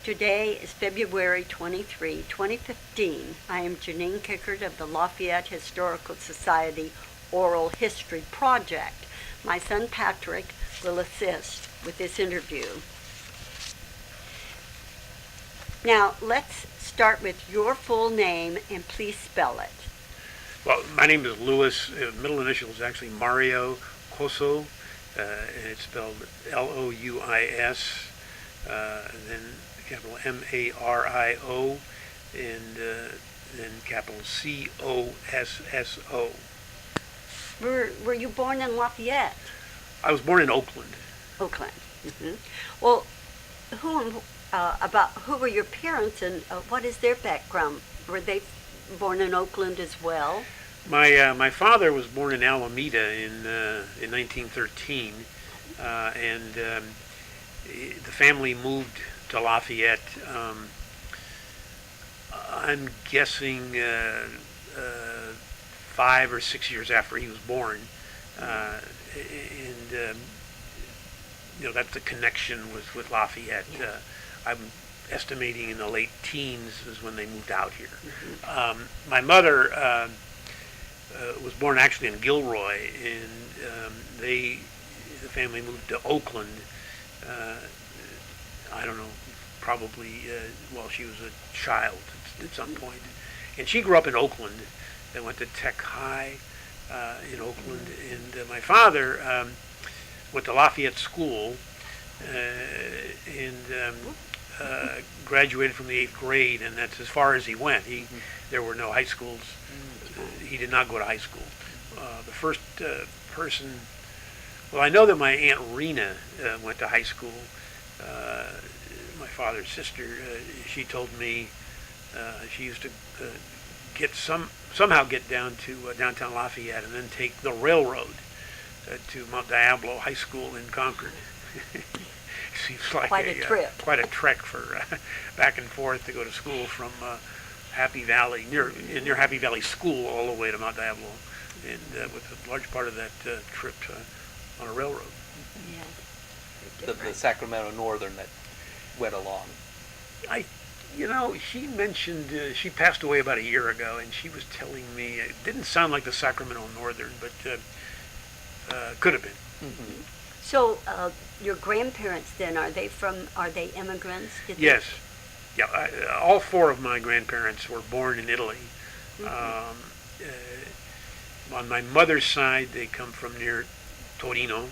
Today is February 23, 2015. I am Janine Kickard of the Lafayette Historical Society Oral History Project. My son Patrick will assist with this interview. Now, let's start with your full name and please spell it. Well, my name is Louis. Middle initial is actually Mario Cosso, and it's spelled Louis, and then capital Mario, and then capital Cosso. Were you born in Lafayette? I was born in Oakland. Oakland. Mm-hmm. Well, who were your parents and what is their background? Were they born in Oakland as well? My father was born in Alameda in 1913, and the family moved to Lafayette. I'm guessing 5 or 6 years after he was born, and that's the connection with Lafayette. I'm estimating in the late teens is when they moved out here. My mother was born actually in Gilroy, and the family moved to Oakland. I don't know, probably while she was a child at some point. And she grew up in Oakland and went to Tech High in Oakland. And my father went to Lafayette School and graduated from the 8th grade, and that's as far as he went. There were no high schools. He did not go to high school. The first person, well, I know that my Aunt Rena went to high school. My father's sister, she told me she used to somehow get down to downtown Lafayette and then take the railroad to Mount Diablo High School in Concord. Seems like quite a trip. Quite a trek for back and forth to go to school from Happy Valley, near Happy Valley School, all the way to Mount Diablo, and with a large part of that trip on a railroad. Yes. The Sacramento Northern that went along. She mentioned she passed away about a year ago, and she was telling me it didn't sound like the Sacramento Northern, but could have been. Mm-hmm. So, your grandparents then, are they immigrants? Yes. Yeah, all 4 of my grandparents were born in Italy. Mm-hmm. On my mother's side, they come from near Torino,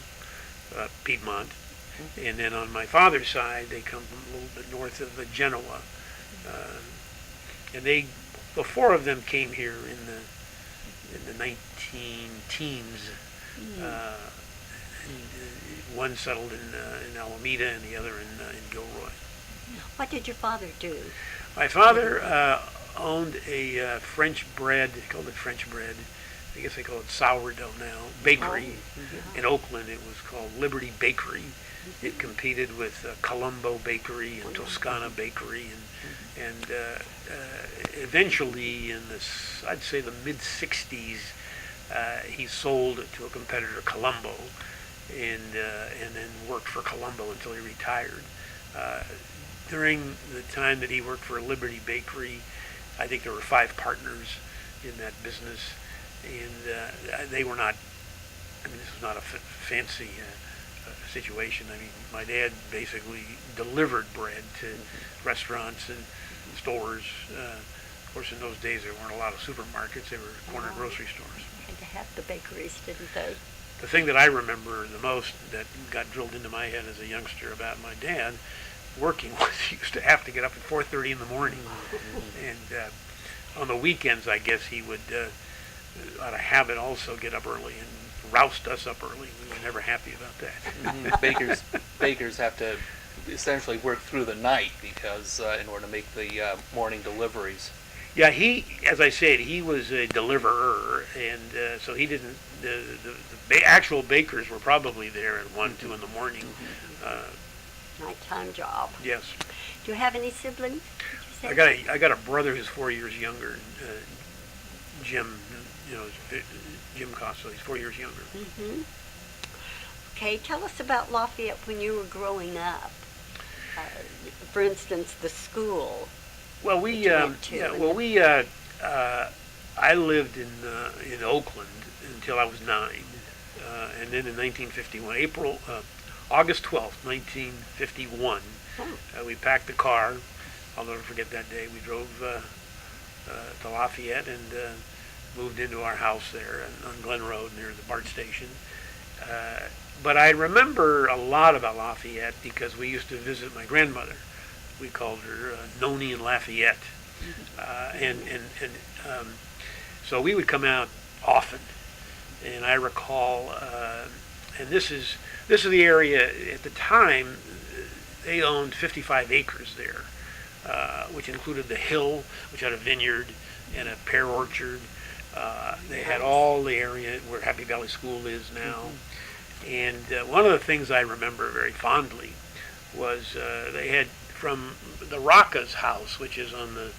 Piedmont. Mm-hmm. And then on my father's side, they come from a little bit north of Genoa. And the 4 of them came here in the 19-teens. Mm-hmm. One settled in Alameda and the other in Gilroy. What did your father do? My father owned a French bread, they called it French bread, I guess they call it sourdough now, bakery. In Oakland. It was called Liberty Bakery. It competed with Colombo Bakery and Toscana Bakery, and eventually in I'd say the mid-60s, he sold it to a competitor, Colombo, and then worked for Colombo until he retired. During the time that he worked for Liberty Bakery, I think there were 5 partners in that business, and they were not, this was not a fancy situation. My dad basically delivered bread to restaurants and stores. Of course, in those days, there weren't a lot of supermarkets. They were corner grocery stores. They had to have the bakeries, didn't they? The thing that I remember the most that got drilled into my head as a youngster about my dad working was he used to have to get up at 4:30 in the morning. And on the weekends, I guess he would, out of habit, also get up early and roust us up early. We were never happy about that. Bakers have to essentially work through the night because in order to make the morning deliveries. Yeah, as I said, he was a deliverer, and so he didn't. The actual bakers were probably there at 1, 2 in the morning. Nighttime job. Yes. Do you have any siblings? I got a brother who's 4 years younger, Jim. Jim Cosso. He's 4 years younger. Mm-hmm. Okay, tell us about Lafayette when you were growing up. For instance, the school. Well, that you went to, yeah, and well, the- I lived in Oakland until I was 9, and then in 1951, August 12th, 1951, we packed the car. I'll never forget that day. We drove to Lafayette and moved into our house there on Glen Road near the BART station. But I remember a lot about Lafayette because we used to visit my grandmother. We called her Noni in Lafayette, so we would come out often. And I recall, and this is the area at the time. They owned 55 acres there, which included the hill, which had a vineyard and a pear orchard. They had all the area where Happy Valley School is now. And one of the things I remember very fondly was they had from the Rocca's house, which is on the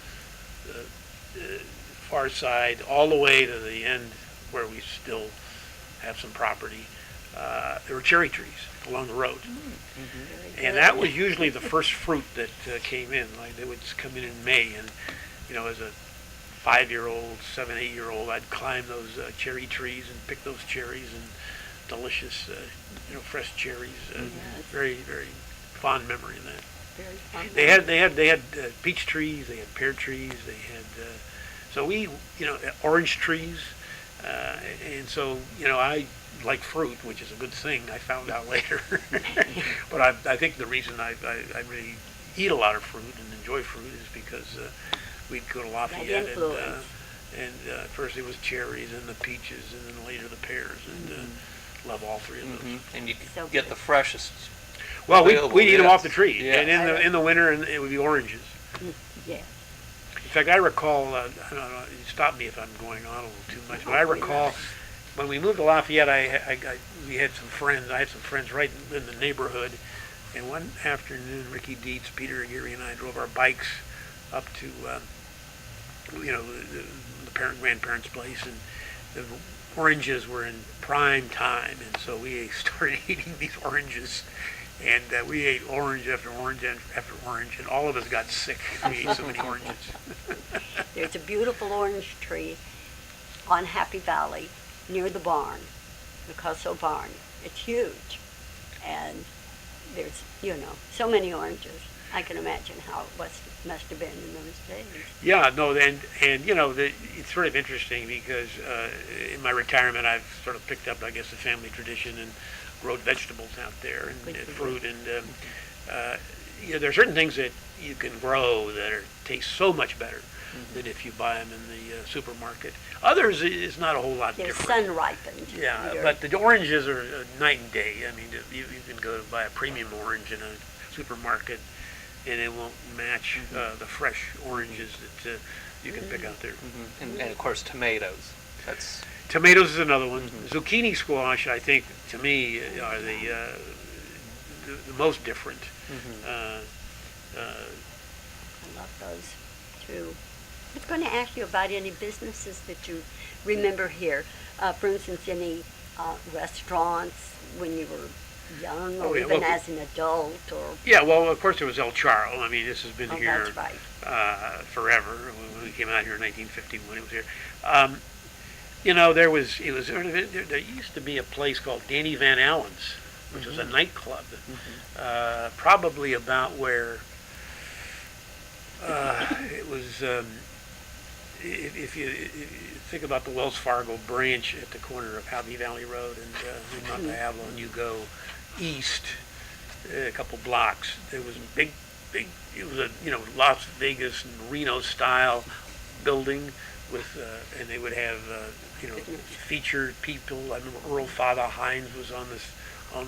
far side, all the way to the end where we still have some property. There were cherry trees along the road. And that was usually the first fruit that came in. Like they would come in May, and as a 5-year-old, 7, 8-year-old, I'd climb those cherry trees and pick those cherries and delicious, fresh cherries. Very, very fond memory of that. Very fun. They had peach trees. They had pear trees. They had orange trees, and so I like fruit, which is a good thing. I found out later, but I think the reason I really eat a lot of fruit and enjoy fruit is because we'd go to Lafayette and first it was cherries and the peaches and then later the pears, and love all three of those. And you So get good. the freshest. Well, available, we'd eat them yes. off the tree, Yes. and in the winter, and it would be oranges. Yeah. In fact, I recall, I don't know, stop me if I'm going on a little too much, but I recall when we moved to Lafayette, we had some friends. I had some friends right in the neighborhood, and one afternoon, Ricky Dietz, Peter Aguirre, and I drove our bikes up to, the grandparents' place, and the oranges were in prime time, and so we started eating these oranges. And we ate orange after orange after orange, and all of us got sick. We ate so many oranges. There's a beautiful orange tree on Happy Valley near the barn, the Cosso barn. It's huge. And there's, so many oranges. I can imagine how it must have been in those days. Yeah, no, and it's sort of interesting because in my retirement I've sort of picked up, I guess, the family tradition and growed vegetables out there and fruit, and there are certain things that you can grow that taste so much better than if you buy them in the supermarket. Others is not a whole lot They're different. sun ripened. Yeah, but the oranges are night and day. I mean, you can go to buy a premium orange in a supermarket, and it won't match the fresh oranges that you can pick out there. And of course, tomatoes. That's Tomatoes is another one. Zucchini squash, I think, to me, are the most different. I love those too. I was going to ask you about any businesses that you remember here. For instance, any restaurants when you were young, or even as an adult, or Yeah, well, of course there was El Charro. I mean, this has been here that's right. forever. When we came out here in 1951, it was here. There used to be a place called Danny Van Allen's, which was a nightclub, probably about where it was. If you think about the Wells Fargo branch at the corner of Happy Valley Road and Montalvo, and you go east a couple blocks, there was a big. It was a Las Vegas and Reno style building with, and they would have featured people. I remember Earl Father Hines was on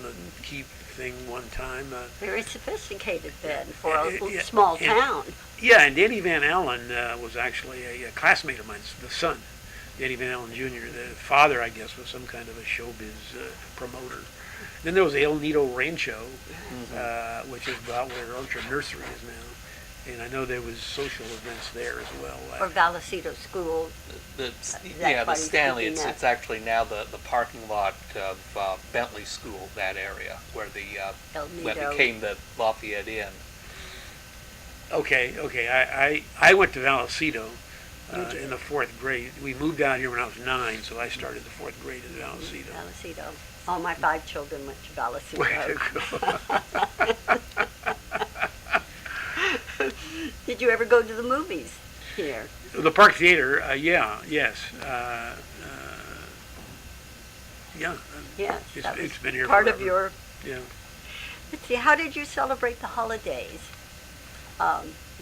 the key thing one time. Very sophisticated then for a small town. Yeah, and Danny Van Allen was actually a classmate of mine, the son, Danny Van Allen Jr. The father, I guess, was some kind of a showbiz promoter. Then there was El Nido Rancho, which is about where Orchard Nursery is now. And I know there was social events there as well. Or Vallecito School. the Buddy Stanley. speaking It's actually now the parking lot of Bentley School, that area where El what Nido. became the Lafayette Inn. Okay. I went to Vallecito You did. in the fourth grade. We moved out here when I was 9, so I started the fourth grade in Vallecito. Vallecito. All my 5 children went to Vallecito. Way to go. Did you ever go to the movies here? The Park Theater, yes. Yeah, Yes, that was it's been here part forever. of your. Yeah. Let's see. How did you celebrate the holidays?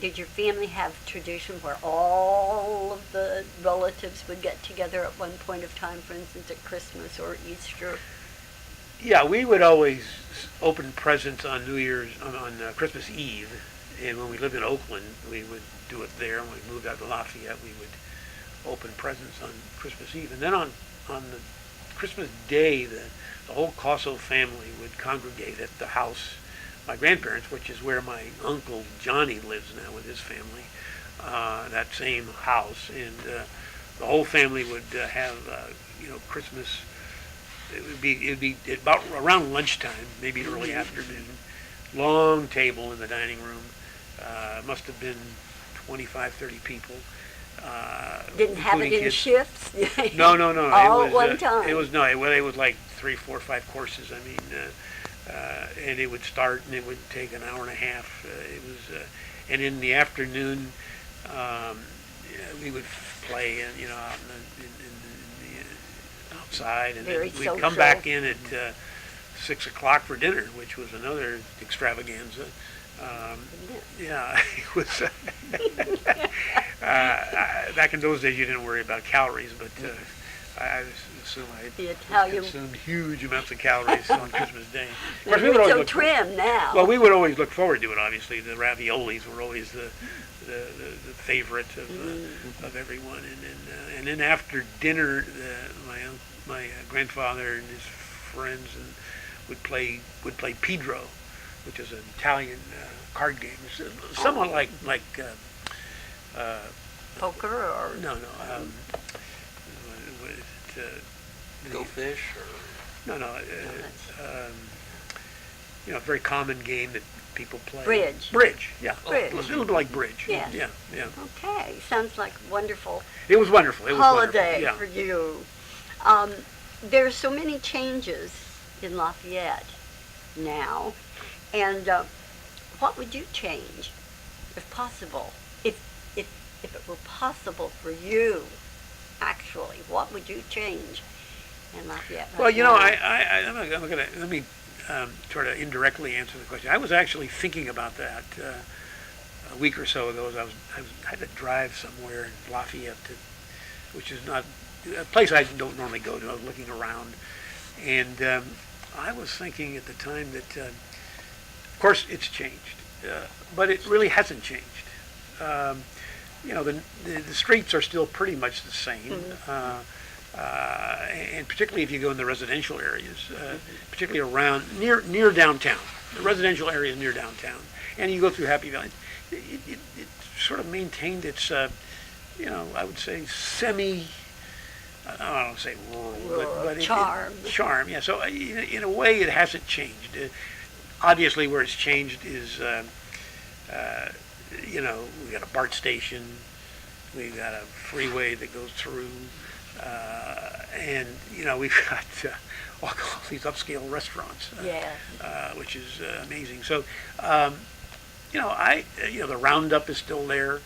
Did your family have tradition where all of the relatives would get together at one point of time, for instance, at Christmas or Easter? Yeah, we would always open presents on on Christmas Eve, and when we lived in Oakland, we would do it there. When we moved out to Lafayette, we would open presents on Christmas Eve, and then on the Christmas Day, the whole Cosso family would congregate at the house, my grandparents, which is where my uncle Johnny lives now with his family, that same house, and the whole family would have Christmas. It'd be about around lunchtime, maybe early afternoon. Long table in the dining room. Must have been 25, 30 people. Didn't have it including in kids. shifts? No. All at one time. It was like 3, 4, 5 courses. I mean, and it would start and it would take an hour and a half. And in the afternoon, we would play, out outside, and then Very we'd social. come back in at 6 o'clock for dinner, which was another extravaganza. Yeah, it was. Back in those days, you didn't worry about calories, but I assume The I Italian. consumed huge amounts of calories on Christmas Day. Of course, we You're would always so look. trim now. Well, we would always look forward to it. Obviously, the raviolis were always the favorite of everyone, and then after dinner, my grandfather and his friends would play Pedro, which is an Italian card game, somewhat like Poker or no. Go fish or No. A very common game that people play. Bridge. Bridge, yeah. Bridge. A little bit like bridge. Yes. Yeah. Okay, sounds like a wonderful It was wonderful. It was holiday wonderful. for you. There's so many changes in Lafayette now, and what would you change, if possible, if it were possible for you, actually, what would you change in Lafayette? Well, now? let me try to indirectly answer the question. I was actually thinking about that a week or so ago. I had to drive somewhere in Lafayette, which is not a place I don't normally go to. I was looking around, and I was thinking at the time that, of course, it's changed, but it really hasn't changed. The streets are still pretty much the same. And particularly if you go in the residential areas, particularly around near downtown, the residential areas near downtown, and you go through Happy Valley, it sort of maintained its, I would say I don't want to say rural, but charm. Charm, yeah. So in a way, it hasn't changed. Obviously, where it's changed is, we got a BART station, we got a freeway that goes through. And we've got all these upscale restaurants, which is amazing. So, the Roundup is still there.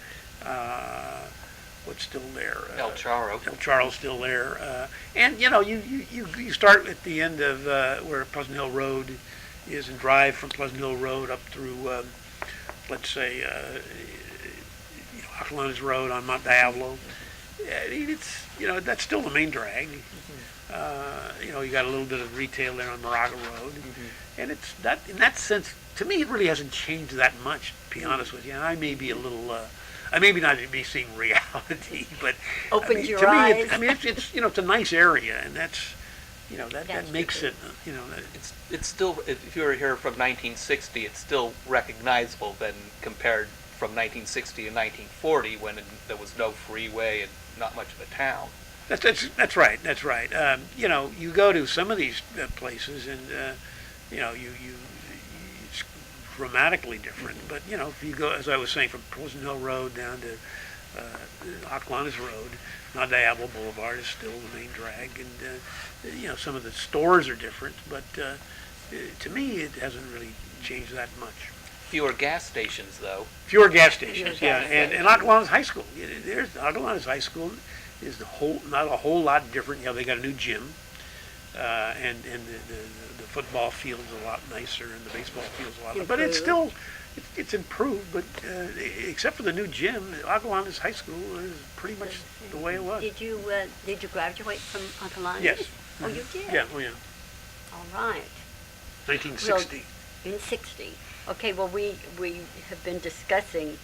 What's still there? El Charro. El Charro's still there. And you start at the end of where Pleasant Hill Road is, and drive from Pleasant Hill Road up through, let's say, Acalanes Road on Mount Diablo. It's that's still the main drag. You got a little bit of retail there on Moraga Road, and it's that in that sense. To me, it really hasn't changed that much. To be honest with you, and I may be a little. I may be not be seeing reality, but Opened your to eyes. me, it's it's a nice area, and that's that That's makes true. it It's still, if you were here from 1960, it's still recognizable than compared from 1960 and 1940 when there was no freeway and not much of a town. That's right. That's right. You go to some of these places, and you dramatically different. But if you go, as I was saying, from Pleasant Hill Road down to Acalanes Road, Nadiabo Boulevard is still the main drag, and some of the stores are different. But to me, it hasn't really changed that much. Fewer gas stations, though. Fewer gas stations, Fewer yeah. gas And Acalanes High School. There's Acalanes High School is not a whole lot different. They got a new gym, and the football field's a lot nicer, and the baseball field's a lot nicer. But it's still, it's improved. But except for the new gym, Acalanes High School is pretty much the way it was. Did you graduate from Acalanes? Yes. Oh, you did? Yeah, oh yeah. All right. 1960. Well, in 60. Okay, well, we have been discussing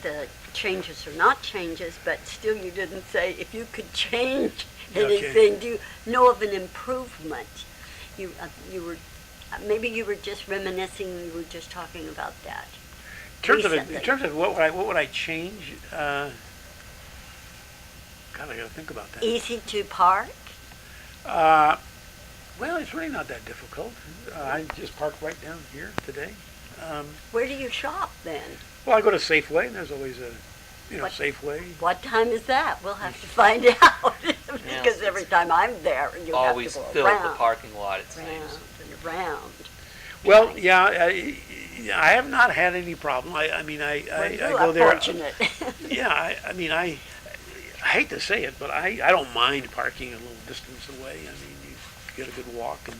the changes or not changes, but still you didn't say if you could change anything. Do you know of an improvement? You were maybe you were just reminiscing. You were just talking about that. In terms of what would I change? God, I got to think about that. Easy to park. Well, it's really not that difficult. I just parked right down here today. Where do you shop then? Well, I go to Safeway, and there's always a, Safeway. What time is that? We'll have to find out because every time I'm there, you always have to go fill around, the parking lot. It around seems. and around. Well, Right. yeah, I have not had any problem. I Well, you go are there. fortunate. Yeah, I hate to say it, but I don't mind parking a little distance away. I mean, you get a good walk, and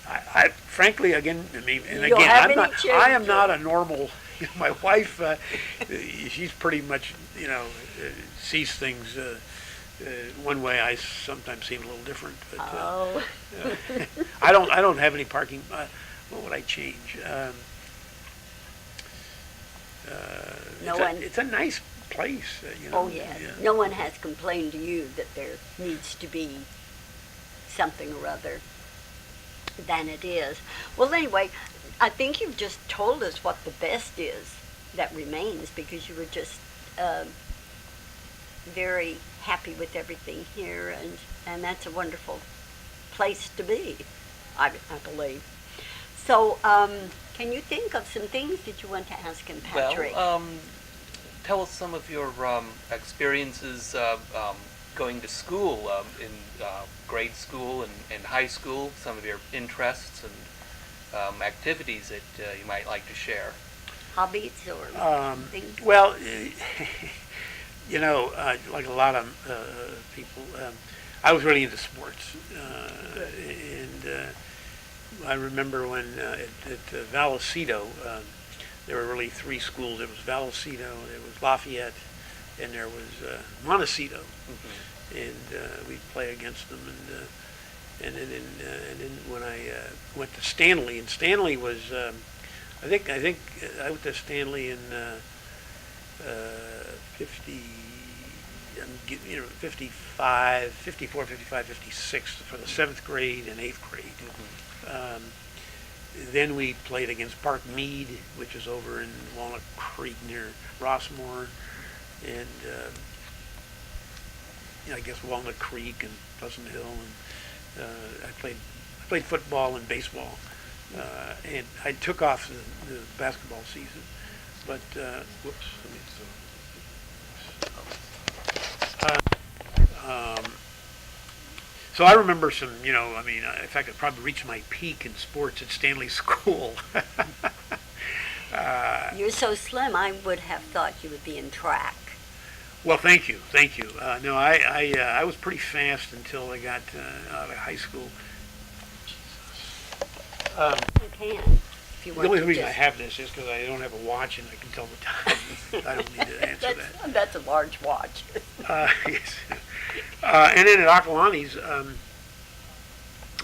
I frankly, again, and You again, don't have I'm any not. I am change, not a normal. My wife, she's pretty much, sees things one way. I sometimes seem a little different, but Oh, I don't have any parking. What would I change? It's a nice place. oh yes. Yeah. No one has complained to you that there needs to be something or other than it is. Well, anyway, I think you've just told us what the best is that remains because you were just very happy with everything here, and that's a wonderful place to be, I believe. So, can you think of some things that you want to ask him, Patrick? Well, tell us some of your experiences going to school, in grade school and high school, some of your interests and activities that you might like to share. Hobbies or things? Well, like a lot of people, I was really into sports, and I remember when at Vallecito, there were really three schools. There was Vallecito, there was Lafayette, and there was Montecito, and we'd play against them. And then when I went to Stanley, and Stanley was, I think I went to Stanley in 55, 54, 55, 56 for the 7th grade and 8th grade. Then we played against Park Mead, which is over in Walnut Creek near Rossmore, and I guess Walnut Creek and Pleasant Hill, and I played football and baseball, and I took off the basketball season, but so I remember some, in fact, I probably reached my peak in sports at Stanley School. You're so slim, I would have thought you would be in track. Well, thank you. No, I was pretty fast until I got out of high school. You can, if you The want only to reason I just- have this is because I don't have a watch and I can tell the time. I don't need to answer that. That's a large watch. Yes. And then at Acalanes,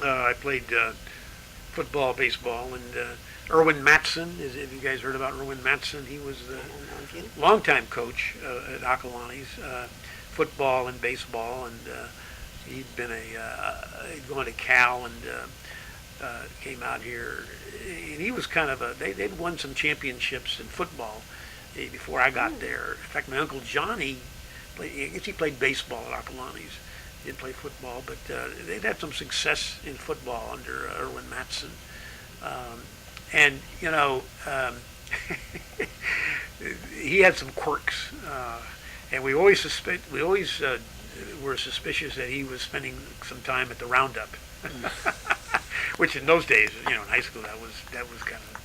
I played football, baseball, and Erwin Matson. Have you guys heard about Erwin Matson? He was the longtime coach at Acalanes, football and baseball, and he'd he'd gone to Cal and came out here. And he was kind of they'd won some championships in football before I got there. In fact, my Uncle Johnny, I guess he played baseball at Acalanes. He didn't play football, but they'd had some success in football under Erwin Matson. And he had some quirks, and we always were suspicious that he was spending some time at the roundup, which in those days, in high school, that was kind of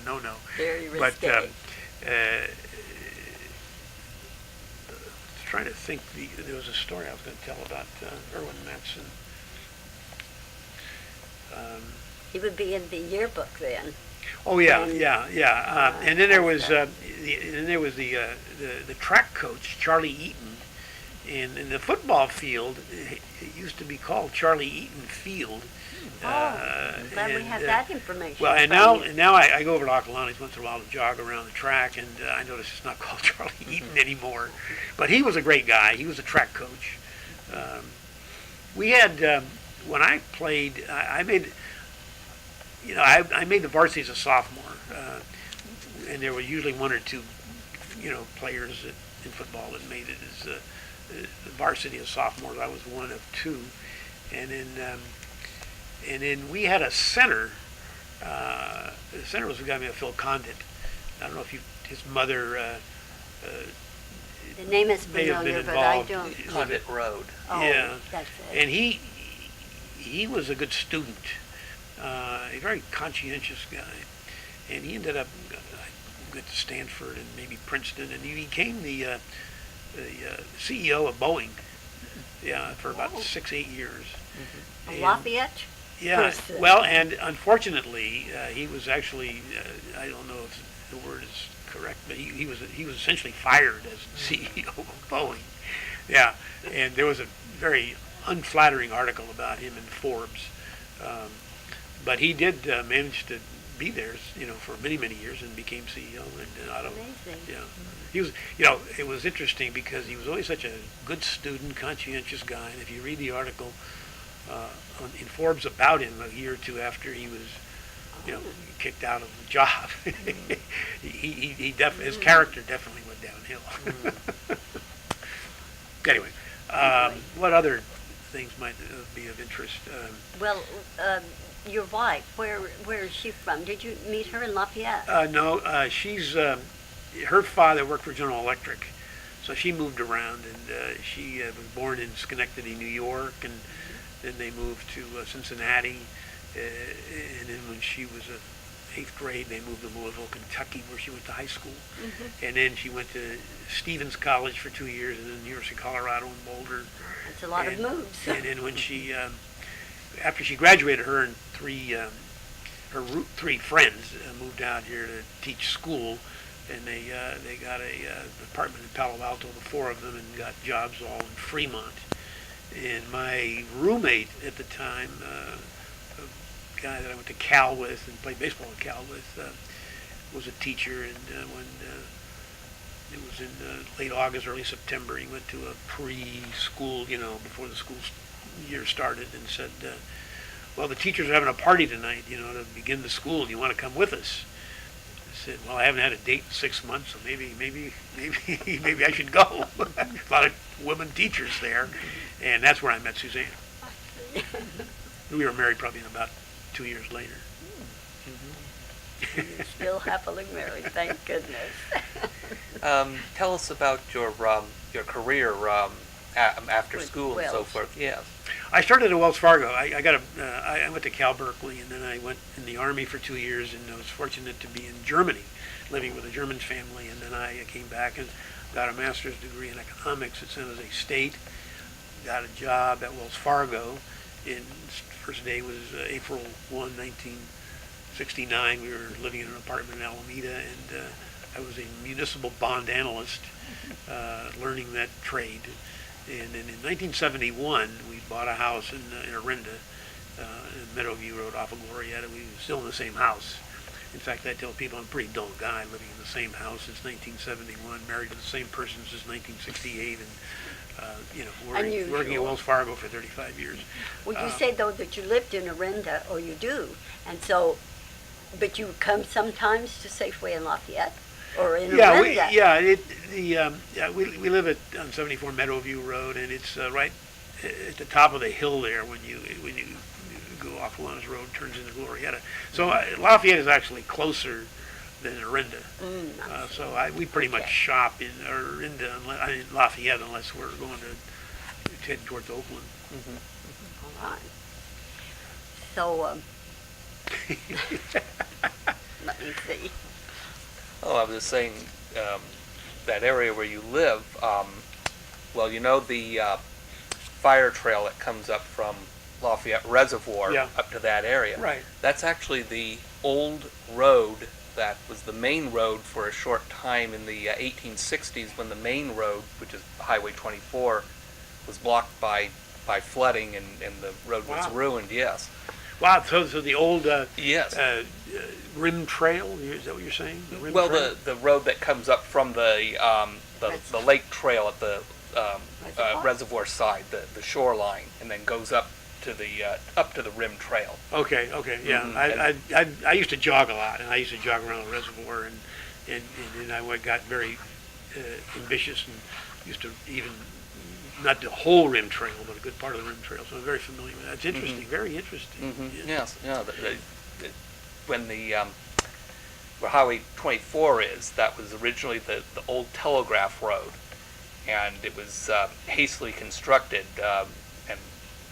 no. Very But risque. trying to think, there was a story I was going to tell about Erwin Matson. He would be in the yearbook then. Oh yeah, And, yeah. And then there was that's the track coach, Charlie Eaton, and in the football field, it used to be called Charlie Eaton Field. I'm glad we have that information. Well, and from now you. I go over to Acalanes once in a while to jog around the track, and I notice it's not called Charlie Eaton anymore. But he was a great guy. He was a track coach. We had when I played, I made. I made the varsity as a sophomore, and there were usually one or two, players in football that made it as the varsity as sophomores. I was one of two, and then we had a center. The center was a guy named Phil Condit. I don't know if his mother. The name is may have been familiar, but I involved. don't. Condit Road. Oh, Yeah. that's it. And he was a good student, a very conscientious guy, and he ended up going to Stanford and maybe Princeton, and he became the CEO of Boeing, for about 6-8 years. A And- Lafayette? Yeah, person. well, and unfortunately, he was actually, I don't know if the word is correct, but he was essentially fired as CEO of Boeing. Yeah, and there was a very unflattering article about him in Forbes, but he did manage to be there, for many years and became CEO. And I don't, Amazing. he was, it was interesting because he was always such a good student, conscientious guy. And if you read the article in Forbes about him a year or two after he was, kicked out of the job, his character definitely went downhill. Anyway, what other things might be of interest? Well, your wife, where is she from? Did you meet her in Lafayette? No, she's her father worked for General Electric, so she moved around, and she was born in Schenectady, New York, and then they moved to Cincinnati, and then when she was in 8th grade, they moved to Louisville, Kentucky, where she went to high school, and then she went to Stevens College for 2 years, and then the University of Colorado in Boulder. That's a lot of moves. And then when she, after she graduated, her and three friends moved out here to teach school, and they got a apartment in Palo Alto, the four of them, and got jobs all in Fremont. And my roommate at the time, a guy that I went to Cal with and played baseball at Cal with, was a teacher, and when it was in late August, early September, he went to a preschool, before the school year started, and said, well, the teachers are having a party tonight, to begin the school. Do you want to come with us? I said, well, I haven't had a date in 6 months, so maybe I should go. A lot of women teachers there, and that's where I met Suzanne. We were married probably in about 2 years later. You're still happily married, thank goodness. Tell us about your career after With school and so Wells. forth. Yeah. I started at Wells Fargo. I went to Cal Berkeley, and then I went in the Army for 2 years, and I was fortunate to be in Germany, living with a German family, and then I came back and got a master's degree in economics at San Jose State, got a job at Wells Fargo. First day was April 1, 1969. We were living in an apartment in Alameda, and I was a municipal bond analyst, learning that trade. And then in 1971, we bought a house in Orinda, in Meadowview Road off of Glorietta. We were still in the same house. In fact, I tell people I'm a pretty dull guy living in the same house since 1971, married to the same person since 1968, and working at Wells Fargo for 35 years. Well, you say, though, that you lived in Orinda, or you do, and so, but you come sometimes to Safeway in Lafayette, or in Orinda? We live on 74 Meadowview Road, and it's right at the top of the hill there when you go off Acalanes Road, turns into Glorietta. So Lafayette is actually closer than Orinda. So we pretty much shop in Orinda, in Lafayette, unless we're going to head towards Oakland. All right. So, let me see. Oh, I was just saying, that area where you live, well, you know the fire trail that comes up from Lafayette Reservoir up to that area? Right. That's actually the old road that was the main road for a short time in the 1860s, when the main road, which is Highway 24, was blocked by flooding, and the road was ruined, yes. Wow, so the old Yes. rim trail, is that what you're saying? The rim Well, trail? the road that comes up from the lake trail at the reservoir side, the shoreline, and then goes up to the rim trail. Okay, yeah. I used to jog a lot, and I used to jog around the reservoir, and I got very ambitious and used to even, not the whole rim trail, but a good part of the rim trail, so I'm very familiar with that. It's interesting, very interesting. Yes, yeah. When where Highway 24 is, that was originally the old telegraph road, and it was hastily constructed and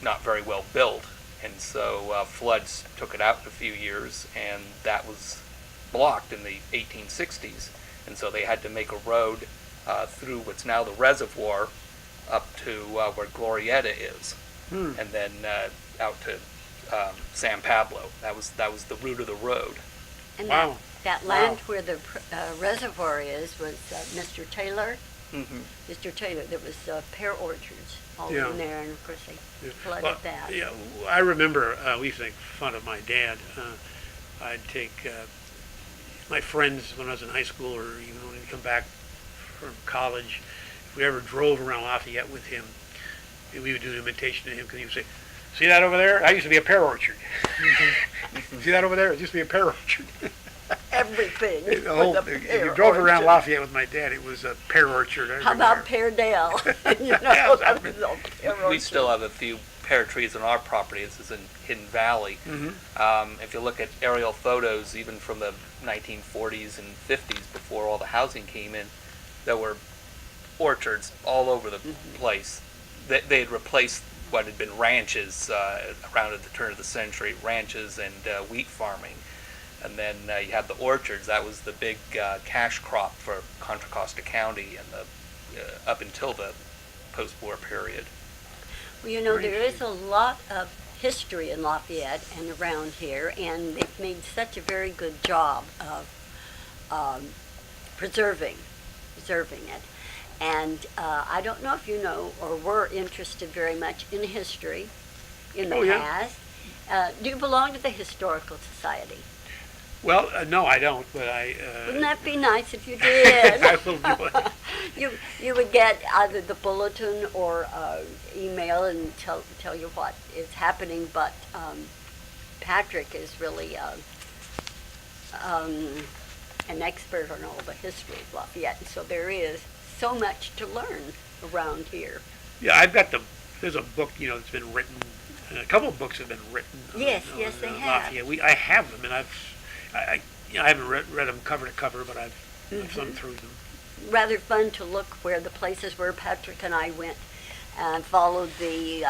not very well built, and so floods took it out in a few years, and that was blocked in the 1860s, and so they had to make a road through what's now the reservoir up to where Glorietta is, and then out to San Pablo. That was the route of the road. And that land where the reservoir is was Mr. Taylor. Mr. Taylor, there was pear orchards all in there, and of course they flooded that. Yeah, I remember we used to make fun of my dad. I'd take my friends when I was in high school, or even when we'd come back from college. If we ever drove around Lafayette with him, we would do an imitation of him, because he would say, "See that over there? That used to be a pear orchard." "See that over there? It used to be a pear orchard." Everything. If you drove around Lafayette with my dad, it was a pear orchard everywhere. How about Pear Dale? That was all pear We orchard. still have a few pear trees on our property. This is in Hidden Valley. If you look at aerial photos, even from the 1940s and 50s, before all the housing came in, there were orchards all over the place. They had replaced what had been ranches around at the turn of the century, ranches and wheat farming. And then you had the orchards. That was the big cash crop for Contra Costa County and up until the post-war period. Well, you know, there is a lot of history in Lafayette and around here, and they've made such a very good job of preserving it. And I don't know if you know or were interested very much in history in the past. Do you belong to the Historical Society? Well, no, I don't, but Wouldn't that be nice if you did? I will do it. You would get either the bulletin or email and tell you what is happening. But Patrick is really an expert on all the history of Lafayette, and so there is so much to learn around here. Yeah, I've got there's a book, that's been written. A couple of books have been written. Yes, they have. Lafayette. I have them, and I haven't read them cover to cover, but I've thumbed through them. Rather fun to look where the places where Patrick and I went and followed the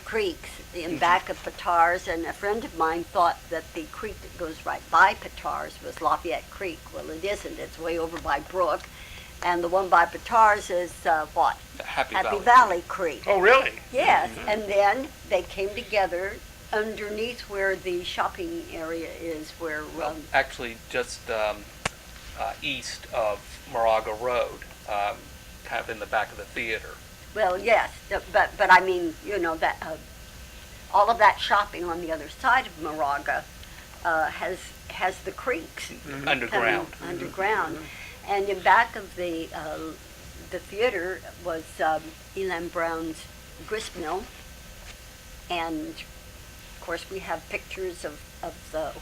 creeks in back of Petars, and a friend of mine thought that the creek that goes right by Petars was Lafayette Creek. Well, it isn't. It's way over by Brook, and the one by Petars is what? Happy Valley Creek. Oh, really? Yes, and then they came together underneath where the shopping area is, where actually just east of Moraga Road, kind of in the back of the theater. well, yes, but I mean, that all of that shopping on the other side of Moraga has the creeks Underground. underground, and in back of the theater was Elam Brown's grist mill, and of course we have pictures of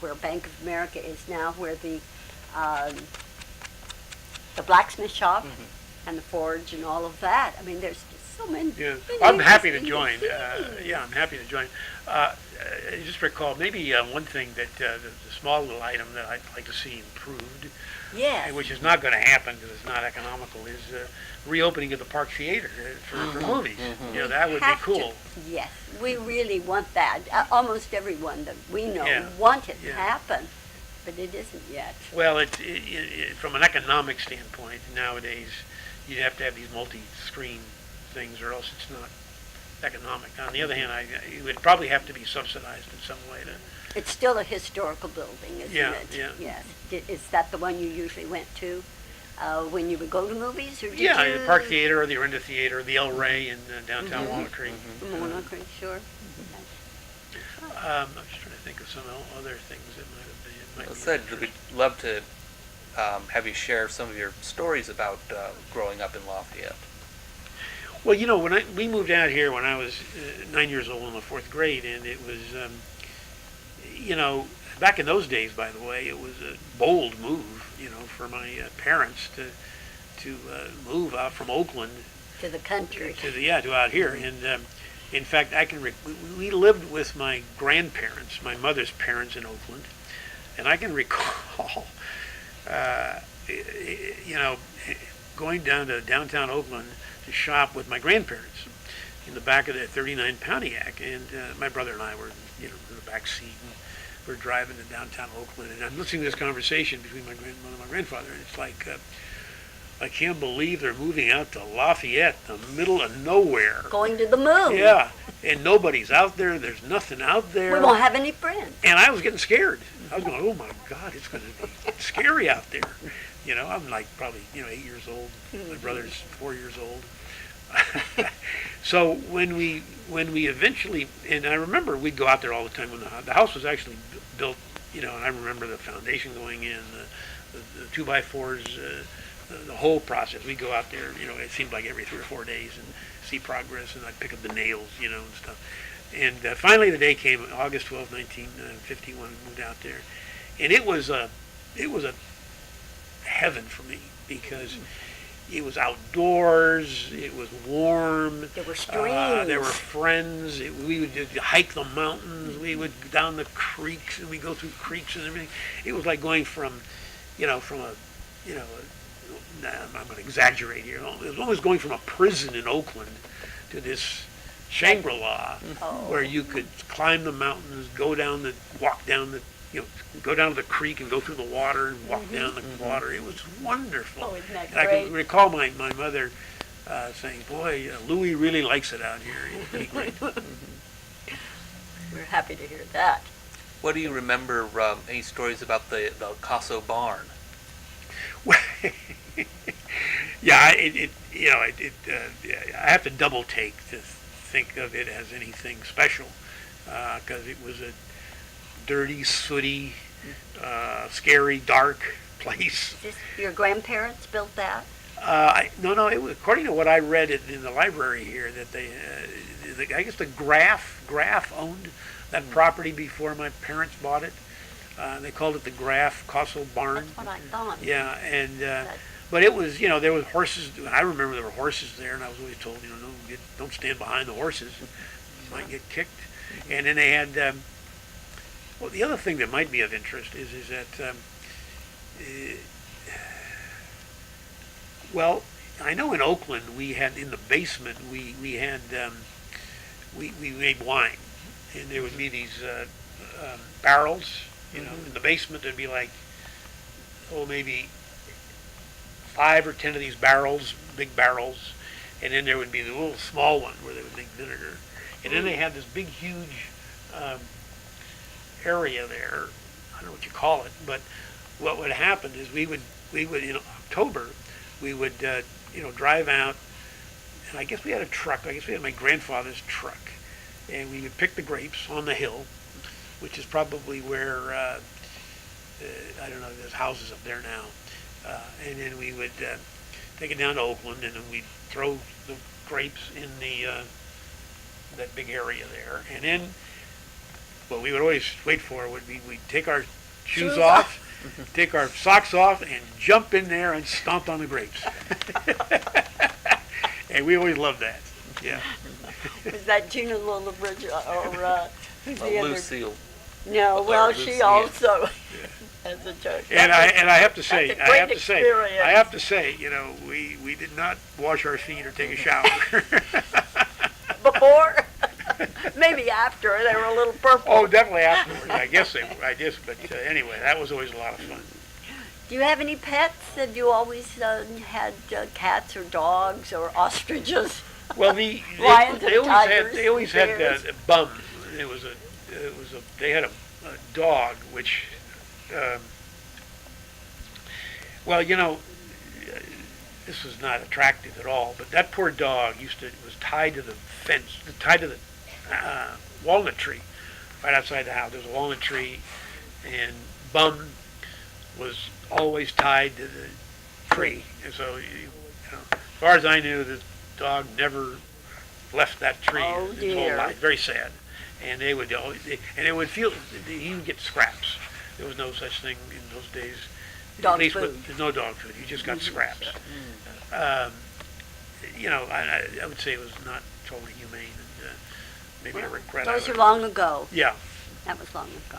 where Bank of America is now, where the blacksmith shop and the forge and all of that. I mean, there's just so many. Yeah, many I'm happy to interesting join. things. Yeah, I'm happy to join. I just recall maybe one thing that the small little item that I'd like to see improved, Yes. which is not going to happen because it's not economical, is reopening of the Park Theater for movies. You know, that would be Have to- cool. Yes, we really want that. Almost everyone that we know Yeah, want it to yeah. happen, but it isn't yet. Well, from an economic standpoint, nowadays you'd have to have these multi-screen things, or else it's not economic. On the other hand, it would probably have to be subsidized in some way to. It's still a historical building, isn't Yeah, it? yeah. Yes. Is that the one you usually went to when you would go to movies, or did Yeah, you? the Park Theater or the Orinda Theater, the El Rey in downtown Walnut Creek. Walnut Creek, sure. I'm just trying to think of some other things that might have been. Well, said we'd love to have you share some of your stories about growing up in Lafayette. Well, you know, when we moved out here when I was 9 years old in the fourth grade, and it was, you know, back in those days, by the way, it was a bold move, you know, for my parents to move out from Oakland To the country. to out here. And in fact, we lived with my grandparents, my mother's parents in Oakland, and I can recall, you know, going down to downtown Oakland to shop with my grandparents in the back of the 39 Pontiac, and my brother and I were, you know, in the back seat, and we're driving to downtown Oakland, and I'm listening to this conversation between my grandmother and my grandfather, and it's like, I can't believe they're moving out to Lafayette, the middle of nowhere. Going to the moon. Yeah, and nobody's out there. There's nothing out there. We won't have any friends. And I was getting scared. I was going, oh my God, it's going to be scary out there. You know, I'm like probably, you know, 8 years old. My brother's 4 years old. So when we eventually, and I remember we'd go out there all the time when the house was actually built, you know, and I remember the foundation going in, the 2x4s, the whole process. We'd go out there, you know, it seemed like every 3 or 4 days and see progress, and I'd pick up the nails, you know, and stuff. And finally the day came, August 12, 1951, we moved out there. And it was a heaven for me, because it was outdoors, it was warm. There were streams. There were friends. We would hike the mountains. We would go down the creeks, and we go through creeks and everything. It was like going from, you know, I'm going to exaggerate here. It was almost going from a prison in Oakland to this Shangri-La, where you could climb the mountains, walk down the, you know, go down to the creek and go through the water and walk down the water. It was wonderful. Oh, isn't that and I great? can recall my mother saying, "Boy, Louis really likes it out here." It'd be great. We're happy to hear that. What do you remember? Any stories about the Cosso barn? Yeah, I have to double take to think of it as anything special, because it was a dirty, sooty, scary, dark place. Is this your grandparents built that? No, it was, according to what I read in the library here, that I guess the Graf owned that property before my parents bought it. They called it the Graf Cosso barn. That's what I thought. Yeah, and but it was, you know, there was horses. I remember there were horses there, and I was always told, you know, don't stand behind the horses, you might get kicked. And then they had, well, the other thing that might be of interest is that, well, I know in Oakland we had in the basement we made wine, and there would be these barrels, you know, in the basement. There'd be like, maybe 5 or 10 of these barrels, big barrels, and then there would be the little small one where they would make vinegar. And then they had this big, huge area there. I don't know what you call it, but what would happen is we would in October, we would drive out, and I guess we had a truck. I guess we had my grandfather's truck, and we would pick the grapes on the hill, which is probably where I don't know. There's houses up there now. And then we would take it down to Oakland, and then we'd throw the grapes in that big area there. And then what we would always wait for would be we'd take our shoes off, take our socks off, and jump in there and stomp on the grapes. And we always loved that. Yeah. Was that Gina Lillibridge or who's the other? Lucille. No, well, she Lucille. also has a joke. And I have to say, that's a great experience. I have to say, we did not wash our feet or take a shower. Before? Maybe after. They were a little purple. Oh, definitely afterwards. I guess. But anyway, that was always a lot of fun. Do you have any pets? Have you always had cats or dogs or ostriches? Well, Lions they and tigers, they always had bears. Bum. They had a dog which, well, this was not attractive at all. But that poor dog was tied to the fence, tied to the walnut tree right outside the house. There was a walnut tree, and Bum was always tied to the tree. And so, as far as I knew, this dog never left that tree his whole life. Very sad. And they would always, and it would feel, he would get scraps. There was no such thing in those days. Dog food. There's no dog food. You just got scraps. I would say it was not totally humane, and maybe I regret it. Those are long ago. Yeah. That was long ago.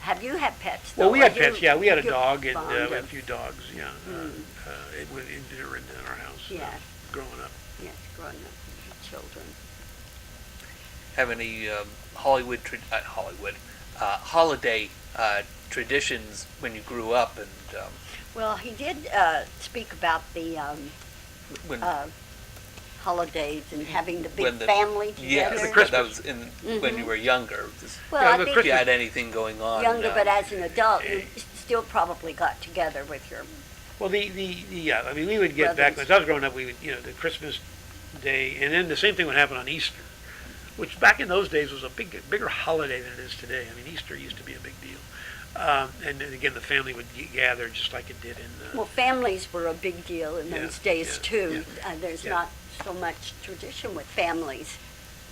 Have you had pets? Well, though? we had Are you- pets. Yeah, we had a you're dog, and fond we had a of- few dogs. Yeah, it went in our house. Yeah. Growing up. Yes, growing up with children. Have any holiday traditions when you grew up, and Well, he did speak about the when holidays and having the big when the family yes, together. the Christmas. that was in when you were younger. Just Well, Yeah, I the think if you had anything going on. younger, but as an adult, you still probably got together with your. Well, yeah. I mean, we would get back Brothers. when I was growing up. We would, the Christmas day, and then the same thing would happen on Easter, which back in those days was a bigger holiday than it is today. I mean, Easter used to be a big deal. And then again, the family would gather just like it did in. Well, families were a big deal in those days yeah, too. yeah. There's Yeah. not so much tradition with families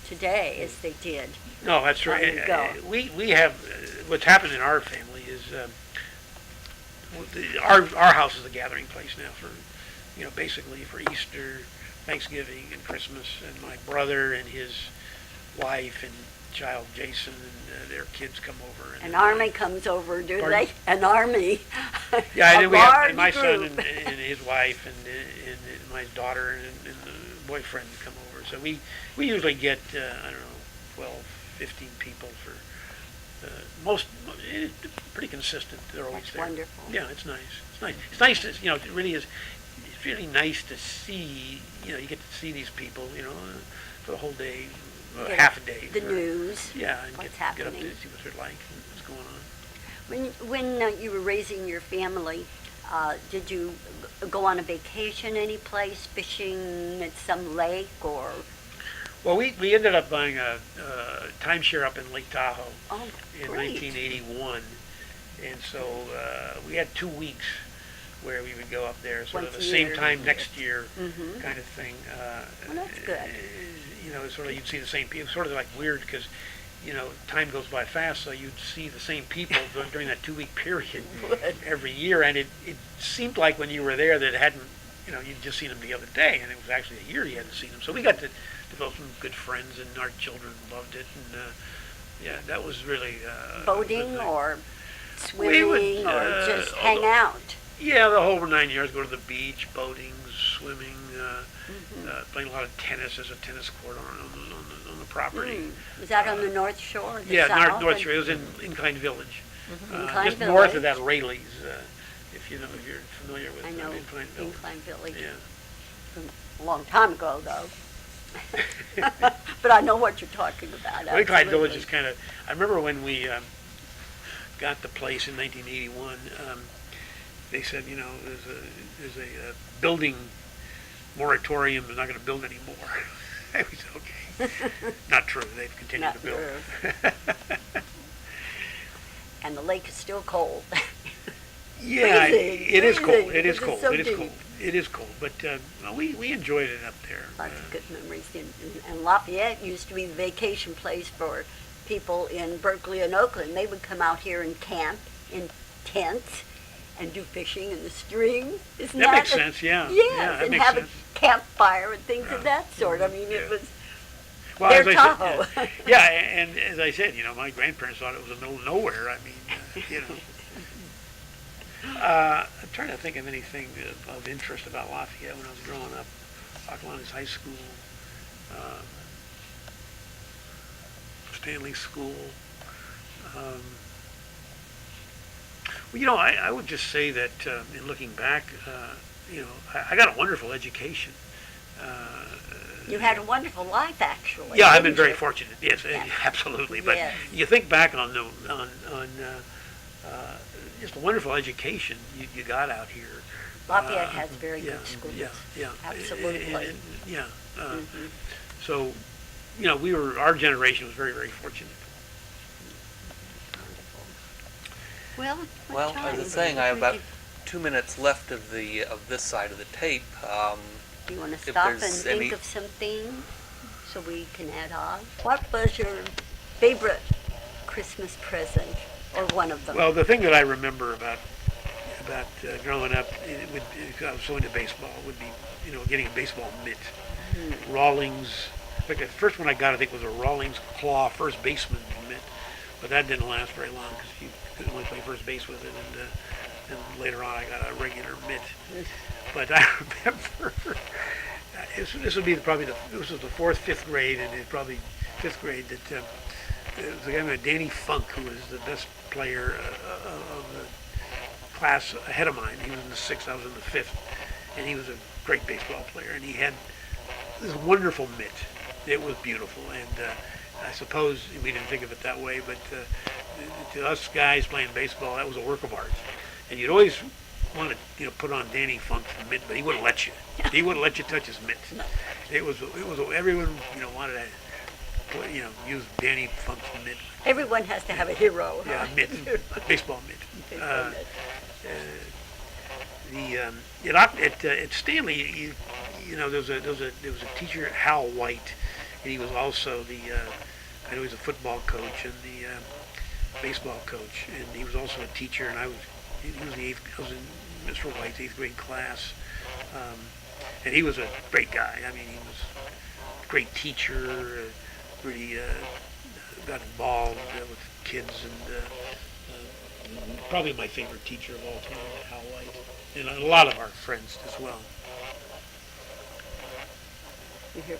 today as they did. No, that's Long right. ago. We have what's happened in our family is our house is a gathering place now for basically for Easter, Thanksgiving, and Christmas. And my brother and his wife and child Jason and their kids come over. An army comes over, do Pardon? they? An army. Yeah, and a then we have large and my son group. and his wife and my daughter and the boyfriend come over. So we usually get I don't know 12, 15 people for most. It's pretty consistent. They're always That's there. wonderful. Yeah, it's nice. It's nice. It's nice to it really is. It's really nice to see. You get to see these people. For the whole day, Yeah, half a day. The news. Yeah, and what's get up happening. to see what they're like and what's going on. When you were raising your family, did you go on a vacation any place, fishing at some lake or? Well, we ended up buying a timeshare up in Lake Tahoe Oh, in great. 1981, and so we had 2 weeks where we would go up there, sort of Once the a same year. time next year, Mhm. kind of thing. Well, that's good. Sort of you'd see the same people. Sort of like weird because time goes by fast, so you'd see the same people during that 2 week period every year, and it seemed like when you were there that it hadn't. You'd just seen them the other day, and it was actually a year you hadn't seen them. So we got to develop some good friends, and our children loved it, and yeah, that was really Boating or We would, swimming or just although- hang out? Yeah, the whole 9 years. Go to the beach, boating, swimming, playing a lot of tennis. There's a tennis court on the property. Was that on the North Shore? The Yeah, South? North Shore. It was in Incline Village, Incline just north Village. of that Rayleigh's. If you're familiar with I know Incline Village. Incline Village. Yeah. A long time ago, though. But I know what you're talking about. Well, Incline Village absolutely. is kind of. I remember when we got the place in 1981. They said, there's a building moratorium. They're not going to build anymore. I was okay. Not true. They've continued Not to build. true. And the lake is still cold. Yeah, Freezing, it is cold. freezing, It is because cold. it's so It is deep. cold. It is cold. But we enjoyed it up there. Lots of good memories. And Lafayette used to be the vacation place for people in Berkeley and Oakland. They would come out here and camp in tents and do fishing in the stream. Isn't That that makes sense, yeah. Yes, Yeah, that and makes have sense. a campfire and things of Yeah. that sort. I mean, Yeah. it was Well, their as I Tahoe. said, yeah, and as I said, my grandparents thought it was the middle of nowhere. I mean, I'm trying to think of anything of interest about Lafayette when I was growing up. Acalanes High School, um, Stanley School. Um, well, I would just say that in looking back, I got a wonderful education. You had a wonderful life, actually. Yeah, I've been didn't very you? fortunate. Yes, Yeah. absolutely. But Yes. you think back on just the wonderful education you got out here. Lafayette has very Yeah, good schools. yeah. Absolutely. Yeah. Mhm. So, our generation was very, very fortunate. Well, Well, as I was saying, I have about 2 minutes left of this side of the tape. Do you want to if stop and there's think any- of something so we can add on? What was your favorite Christmas present, or one of them? Well, the thing that I remember about growing up, I was so into baseball, would be getting a baseball mitt. Rawlings. In fact, the first one I got, I think, was a Rawlings claw first baseman mitt, but that didn't last very long because you could only play first base with it, and later on I got a regular mitt. But I remember this would be this was the fourth, fifth grade, and it's probably fifth grade that there was a guy named Danny Funk who was the best player of the class ahead of mine. He was in the sixth, I was in the fifth, and he was a great baseball player, and he had this wonderful mitt. It was beautiful, and I suppose we didn't think of it that way, but to us guys playing baseball, that was a work of art. And you'd always want to, put on Danny Funk's mitt, but he wouldn't let you. He wouldn't let you touch his mitt. It was everyone, wanted to, use Danny Funk's mitt. Everyone has to have a hero. Yeah, huh? mitt, baseball mitt. Baseball mitt. At Stanley, there was a teacher, Hal White, and he was also I know he was a football coach and the baseball coach, and he was also a teacher, and I was in Mr. White's 8th grade class, and he was a great guy. I mean, he was a great teacher, really got involved with kids, and probably my favorite teacher of all time, Hal White, and a lot of our friends as well. You hear?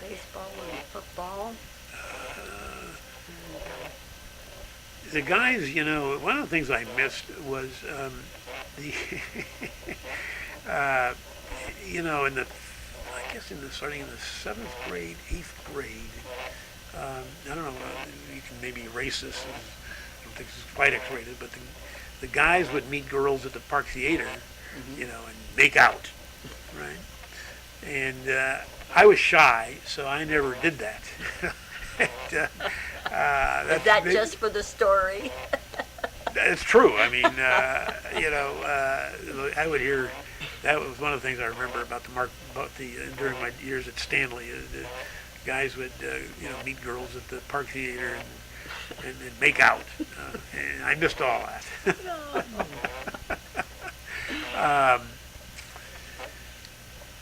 Baseball and football. The guys, one of the things I missed was the, starting in the 7th grade, 8th grade, I don't know, you can maybe erase this, I don't think this is quite X-rated, but the guys would meet girls at the Park Theater, and make out, right? And I was shy, so I never did that. Is that just for the story? It's true. I mean, I would hear. That was one of the things I remember about during my years at Stanley. The guys would, meet girls at the Park Theater and make out, and I missed all that.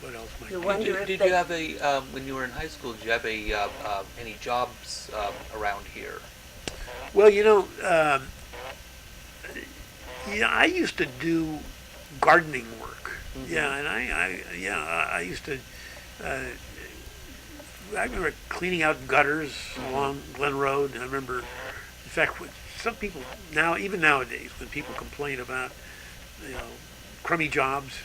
What else might You be? wonder if Did they- you have when you were in high school, did you have any jobs around here? Well, I used to do gardening work. Yeah, and I used to. I remember cleaning out gutters along Glen Road. And I remember, in fact, some people now, even nowadays, when people complain about, crummy jobs,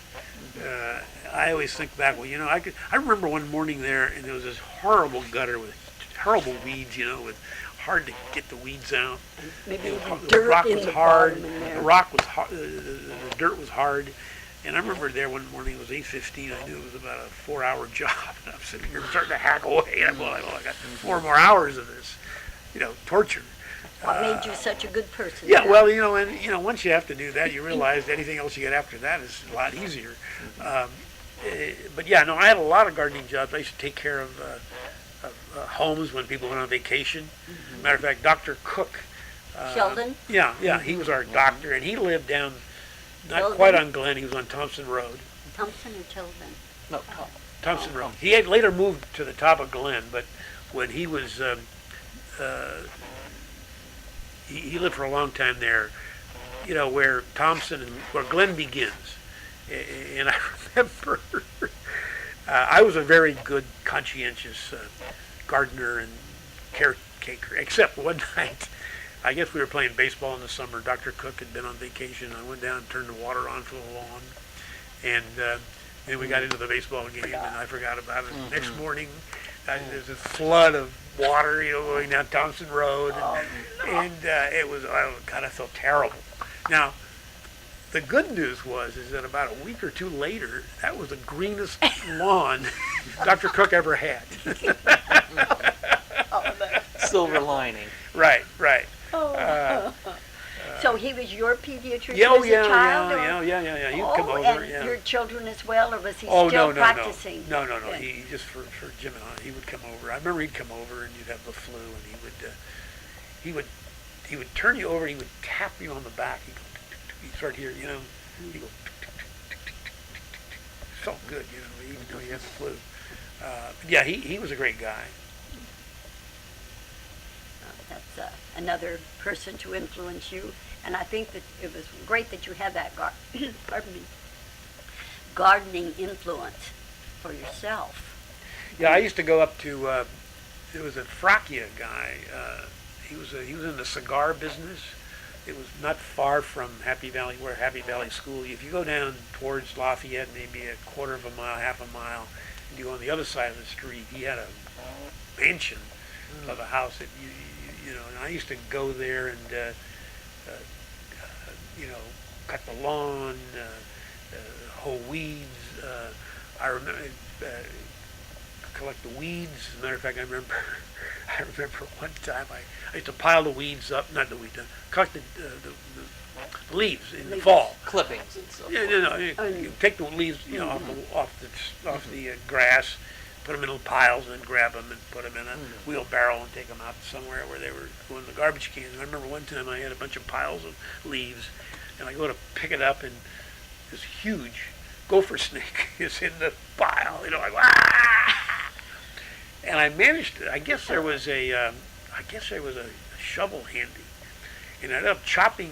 I always think back. Well, I remember one morning there, and there was this horrible gutter with horrible weeds. With hard to get the weeds out. Maybe even The dirt rock in was the hard. bottom in there. The rock was hard. The dirt was hard. And I remember there one morning, it was 8:15. I knew it was about a 4-hour job. And I'm sitting here starting to hack away. And I got 4 more hours of this, torture. What made you such a good person? Yeah, then? well, and once you have to do that, you realize anything else you get after that is a lot easier. But yeah, no, I had a lot of gardening jobs. I used to take care of homes when people went on vacation. Matter of fact, Dr. Cook. Sheldon? Yeah, he was our doctor, and he lived down, not Sheldon? quite on Glen, he was on Thompson Road. Thompson or Sheldon? No, Thompson Road. He had later moved to the top of Glen, but when he was, he lived for a long time there, where Thompson and where Glen begins. And I remember, I was a very good, conscientious gardener and caretaker, except one night, I guess we were playing baseball in the summer. Dr. Cook had been on vacation. I went down and turned the water on for the lawn. And then we got into the baseball game, and I forgot about it. Next morning, there's a flood of water, going down Thompson Road. And it was, oh, God, I felt terrible. Now, the good news is that about a week or two later, that was the greenest lawn Dr. Cook ever had. silver lining. Right. So he was your pediatrician Yeah, as a child? yeah. He'd come over. And your children as well, or was he Oh, still no. practicing? No. Yeah. He just for Jim and I, he would come over. I remember he'd come over and you'd have the flu, and he would turn you over. And he would tap you on the back. He'd go, he'd start here, He'd go, felt good, even though he had the flu. Yeah, he was a great guy. That's another person to influence you, and I think that it was great that you had that gardening influence for yourself. Yeah, I used to go up to. There was a Fracchia guy. He was in the cigar business. It was not far from Happy Valley, where Happy Valley School. If you go down towards Lafayette, maybe a quarter of a mile, half a mile, and you go on the other side of the street, he had a mansion of a house that and I used to go there and cut the lawn, hoe weeds. I remember collect the weeds. As a matter of fact, I remember one time I used to pile the weeds up, not the weeds, collect the leaves in the fall. Clippings and so forth. You take the leaves, off the grass, put them in little piles, and then grab them and put them in a wheelbarrow and take them out somewhere where they were going to the garbage can. And I remember one time I had a bunch of piles of leaves, and I go to pick it up, and this huge gopher snake is in the pile. I go, ah! And I managed it. I guess there was a shovel handy, and I ended up chopping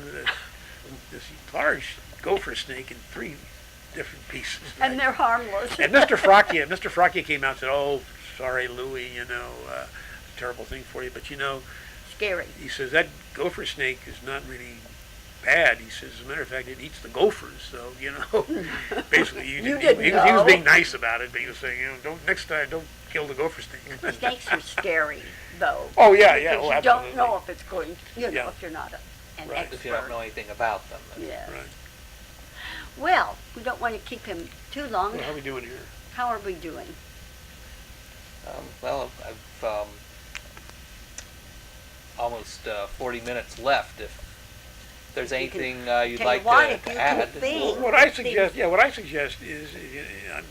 this large gopher snake in 3 different pieces. And they're harmless. And Mr. Fracchia came out and said, "Oh, sorry, Louie, terrible thing for you, but Scary. He says that gopher snake is not really bad." He says, as a matter of fact, it eats the gophers. So basically, he was being nice about it, but he was saying, next time, don't kill the gopher snake. Snakes are scary, though. Oh yeah. Because you don't know if it's going. If you're not an Right. expert. If you don't know anything about them. Yeah. Right. Well, we don't want to keep him too long. Well, how are we doing here? How are we doing? Well, I've almost 40 minutes left. If there's anything you'd tell like you what, to if you add. can think. What I suggest is,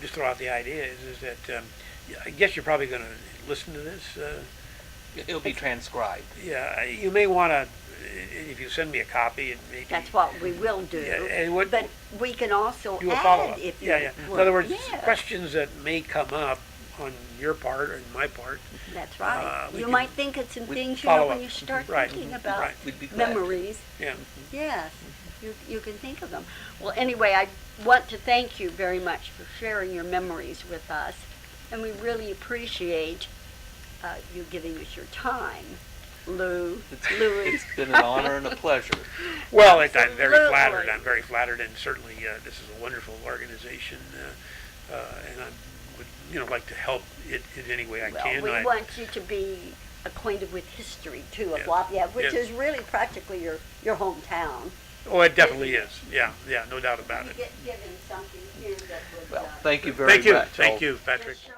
just throw out the idea is that I guess you're probably going to listen to this. It'll be transcribed. Yeah, you may want to, if you send me a copy, and maybe That's what we will do. and But we can also do a follow-up. add if you Yeah. would. In other words, Yeah. questions that may come up on your part or my part. That's right. we You can- might think of some we things, follow when up. you start Right. thinking about Right. We'd be glad. memories. Yeah. Yes, you can think of them. Well, anyway, I want to thank you very much for sharing your memories with us, and we really appreciate you giving us your time, Louie. It's been an honor and a pleasure. Well, I'm very Absolutely. flattered. I'm very flattered, and certainly this is a wonderful organization, and I would like to help it in any way I Well, can. we want you to be acquainted with history too of Yes. Lafayette, which Yes. is really practically your hometown. Oh, it definitely is. Yeah, no doubt about You it. get given something here that would. Well, thank you very much. Thank you, Patrick. just show